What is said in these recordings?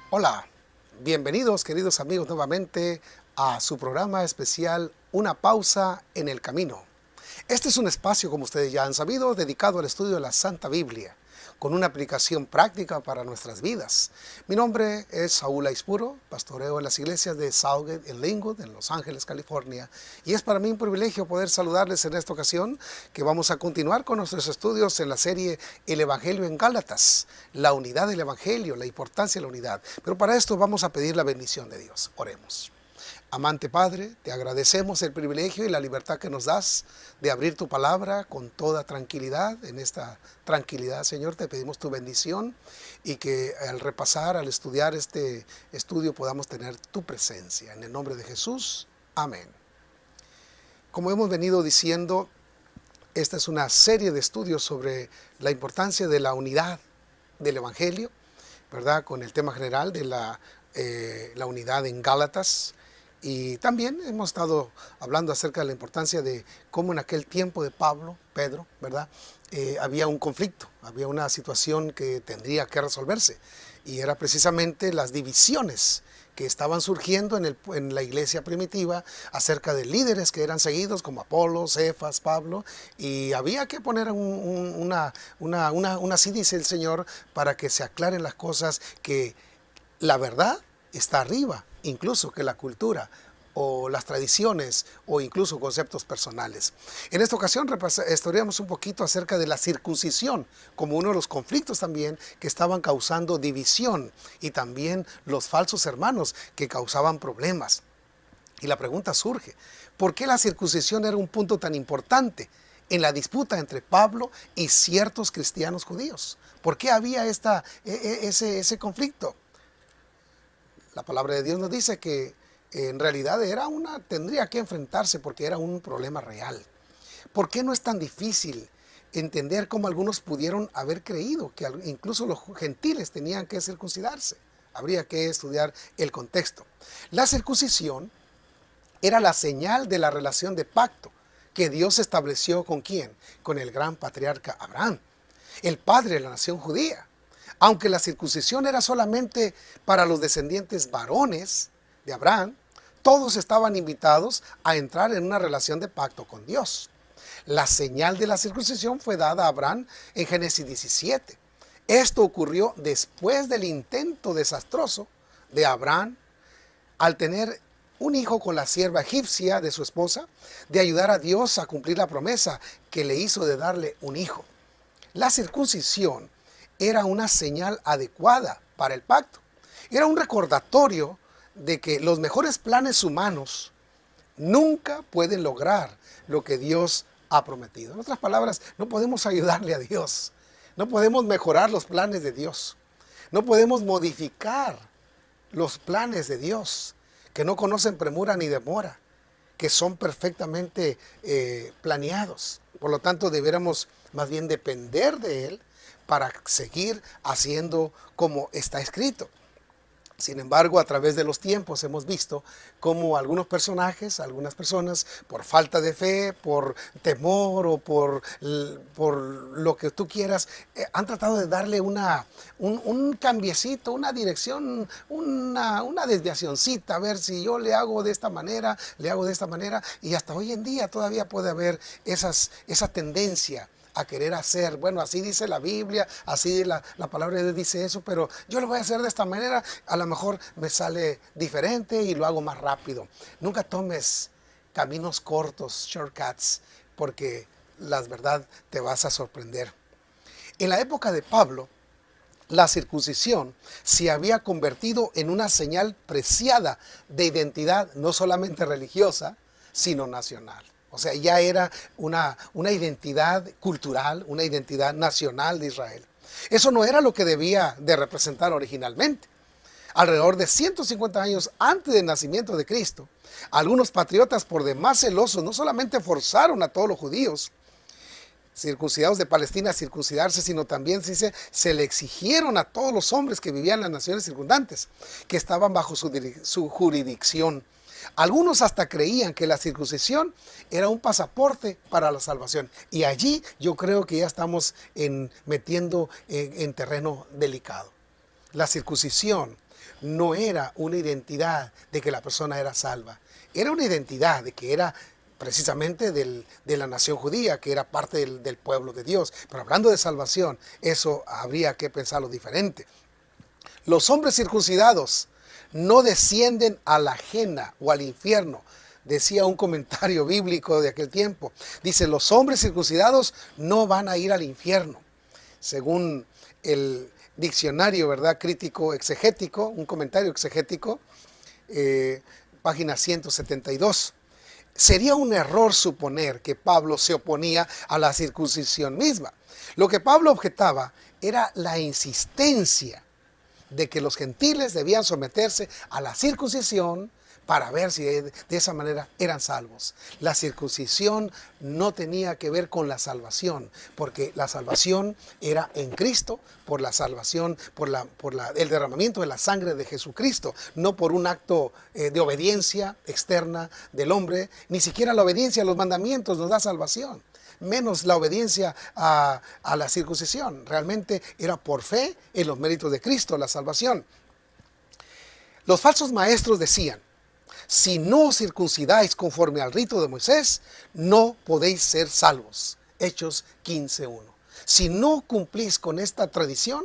Hola, bienvenidos queridos amigos nuevamente a su programa especial Una pausa en el camino. Este es un espacio, como ustedes ya han sabido, dedicado al estudio de la Santa Biblia, con una aplicación práctica para nuestras vidas. Mi nombre es Saúl Aispuro, pastoreo en las iglesias de Southgate en Linwood, en Los Ángeles, California. Y es para mí un privilegio poder saludarles en esta ocasión, que vamos a continuar con nuestros estudios en la serie El Evangelio en Gálatas, la unidad del Evangelio, la importancia de la unidad. Pero para esto vamos a pedir la bendición de Dios. Oremos. Amante Padre, te agradecemos el privilegio y la libertad que nos das de abrir tu palabra con toda tranquilidad. En esta tranquilidad, Señor, te pedimos tu bendición y que al repasar, al estudiar este estudio podamos tener tu presencia. En el nombre de Jesús, amén. Como hemos venido diciendo, esta es una serie de estudios sobre la importancia de la unidad del Evangelio, ¿verdad? Con el tema general de la unidad en Gálatas. Y también hemos estado hablando acerca de la importancia de cómo en aquel tiempo de Pedro, ¿verdad? Había un conflicto, había una situación que tendría que resolverse. Y era precisamente las divisiones que estaban surgiendo en la iglesia primitiva acerca de líderes que eran seguidos como Apolo, Cefas, Pablo. Y había que poner así dice el Señor, para que se aclaren las cosas, que la verdad está arriba, incluso que la cultura o las tradiciones o incluso conceptos personales. En esta ocasión estudiamos un poquito acerca de la circuncisión como uno de los conflictos también que estaban causando división, y también los falsos hermanos que causaban problemas. Y la pregunta surge, ¿por qué la circuncisión era un punto tan importante en la disputa entre Pablo y ciertos cristianos judíos? ¿Por qué había ese conflicto? La palabra de Dios nos dice que en realidad tendría que enfrentarse porque era un problema real. ¿Por qué no es tan difícil entender cómo algunos pudieron haber creído que incluso los gentiles tenían que circuncidarse? Habría que estudiar el contexto. La circuncisión era la señal de la relación de pacto que Dios estableció ¿con quién? Con el gran patriarca Abraham, el padre de la nación judía. Aunque la circuncisión era solamente para los descendientes varones de Abraham, todos estaban invitados a entrar en una relación de pacto con Dios. La señal de la circuncisión fue dada a Abraham en Génesis 17. Esto ocurrió después del intento desastroso de Abraham al tener un hijo con la sierva egipcia de su esposa, de ayudar a Dios a cumplir la promesa que le hizo de darle un hijo. La circuncisión era una señal adecuada para el pacto. Era un recordatorio de que los mejores planes humanos nunca pueden lograr lo que Dios ha prometido. En otras palabras, no podemos ayudarle a Dios. No podemos mejorar los planes de Dios. No podemos modificar los planes de Dios, que no conocen premura ni demora, que son perfectamente planeados. Por lo tanto, deberíamos más bien depender de Él para seguir haciendo como está escrito. Sin embargo, a través de los tiempos hemos visto cómo algunos personajes, algunas personas, por falta de fe, por temor o por lo que tú quieras, han tratado de darle un cambiecito, una dirección, una desviacioncita, a ver si yo le hago de esta manera, y hasta hoy en día todavía puede haber esa tendencia a querer hacer, bueno, así dice la Biblia, así la palabra de Dios dice eso, pero yo lo voy a hacer de esta manera, a lo mejor me sale diferente y lo hago más rápido. Nunca tomes caminos cortos, shortcuts, porque la verdad te vas a sorprender. En la época de Pablo, la circuncisión se había convertido en una señal preciada de identidad, no solamente religiosa, sino nacional. O sea, ya era una identidad cultural, una identidad nacional de Israel. Eso no era lo que debía de representar originalmente. alrededor de 150 años antes del nacimiento de Cristo, algunos patriotas por demás celosos no solamente forzaron a todos los judíos circuncidados de Palestina a circuncidarse, sino también se le exigieron a todos los hombres que vivían en las naciones circundantes, que estaban bajo su jurisdicción. Algunos hasta creían que la circuncisión era un pasaporte para la salvación. Y allí yo creo que ya estamos metiendo en terreno delicado. La circuncisión no era una identidad de que la persona era salva. Era una identidad de que era precisamente de la nación judía, que era parte del pueblo de Dios. Pero hablando de salvación, eso habría que pensarlo diferente. Los hombres circuncidados no descienden a la ajena o al infierno, decía un comentario bíblico de aquel tiempo. Dice, los hombres circuncidados no van a ir al infierno. Según el diccionario, ¿verdad?, crítico exegético, un comentario exegético, página 172. Sería un error suponer que Pablo se oponía a la circuncisión misma. Lo que Pablo objetaba era la insistencia de que los gentiles debían someterse a la circuncisión para ver si de esa manera eran salvos. La circuncisión no tenía que ver con la salvación, porque la salvación era en Cristo, por la salvación, por el derramamiento de la sangre de Jesucristo, no por un acto de obediencia externa del hombre. Ni siquiera la obediencia a los mandamientos nos da salvación, menos la obediencia a la circuncisión. Realmente era por fe en los méritos de Cristo la salvación. Los falsos maestros decían, si no os circuncidáis conforme al rito de Moisés, no podéis ser salvos. Hechos 15:1. Si no cumplís con esta tradición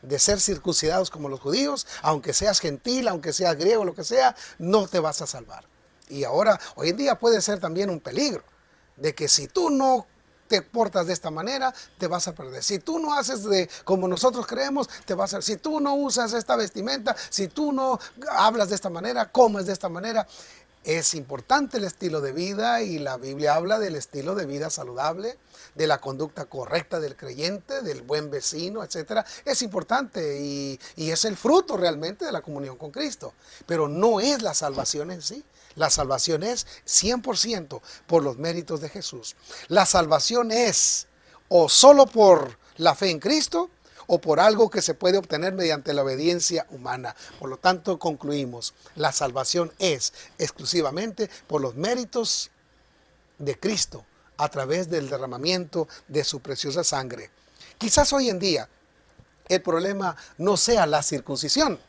de ser circuncidados como los judíos, aunque seas gentil, aunque seas griego, lo que sea, no te vas a salvar. Y ahora, hoy en día puede ser también un peligro, de que si tú no te portas de esta manera, te vas a perder. Si tú no haces como nosotros creemos, te vas a... Si tú no usas esta vestimenta, si tú no hablas de esta manera, comes de esta manera. Es importante el estilo de vida, y la Biblia habla del estilo de vida saludable, de la conducta correcta del creyente, del buen vecino, etc. Es importante y es el fruto realmente de la comunión con Cristo. Pero no es la salvación en sí. La salvación es 100% por los méritos de Jesús. La salvación es o solo por la fe en Cristo o por algo que se puede obtener mediante la obediencia humana. Por lo tanto, concluimos, la salvación es exclusivamente por los méritos de Cristo a través del derramamiento de su preciosa sangre. Quizás hoy en día el problema no sea la circuncisión,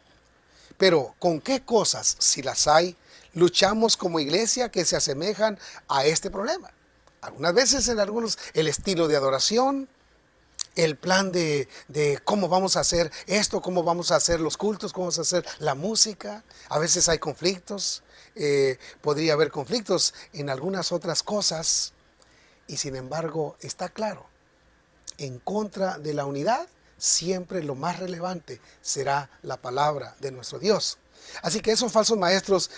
pero ¿con qué cosas, si las hay, luchamos como iglesia que se asemejan a este problema? Algunas veces el estilo de adoración, el plan de cómo vamos a hacer esto, cómo vamos a hacer los cultos, cómo vamos a hacer la música. A veces hay conflictos, podría haber conflictos en algunas otras cosas, y sin embargo está claro, en contra de la unidad, siempre lo más relevante será la palabra de nuestro Dios. Así que esos falsos maestros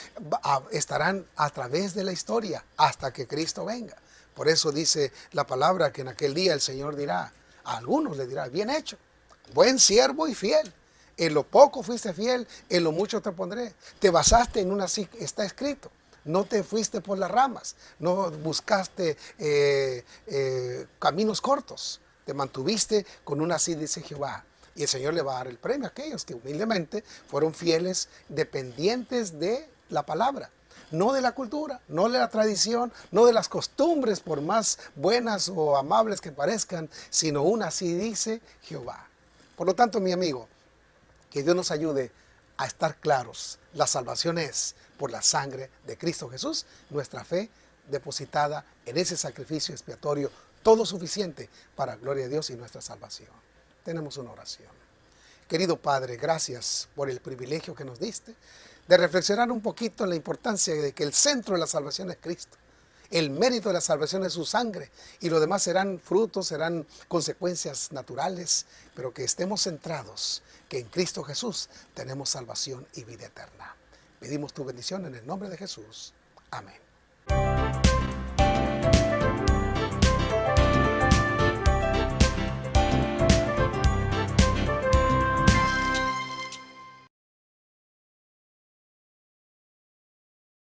estarán a través de la historia hasta que Cristo venga. Por eso dice la palabra que en aquel día el Señor dirá, a algunos le dirá, bien hecho, buen siervo y fiel. En lo poco fuiste fiel, en lo mucho te pondré. Te basaste en una, está escrito. No te fuiste por las ramas, no buscaste caminos cortos. Te mantuviste con una, así dice Jehová. Y el Señor le va a dar el premio a aquellos que humildemente fueron fieles, dependientes de la palabra. No de la cultura, no de la tradición, no de las costumbres, por más buenas o amables que parezcan, sino una, así dice Jehová. Por lo tanto, mi amigo, que Dios nos ayude a estar claros. La salvación es por la sangre de Cristo Jesús, nuestra fe depositada en ese sacrificio expiatorio, todo suficiente para gloria de Dios y nuestra salvación. Tenemos una oración. Querido Padre, gracias por el privilegio que nos diste de reflexionar un poquito en la importancia de que el centro de la salvación es Cristo. El mérito de la salvación es su sangre, y lo demás serán frutos, serán consecuencias naturales, pero que estemos centrados, que en Cristo Jesús tenemos salvación y vida eterna. Pedimos tu bendición en el nombre de Jesús. Amén.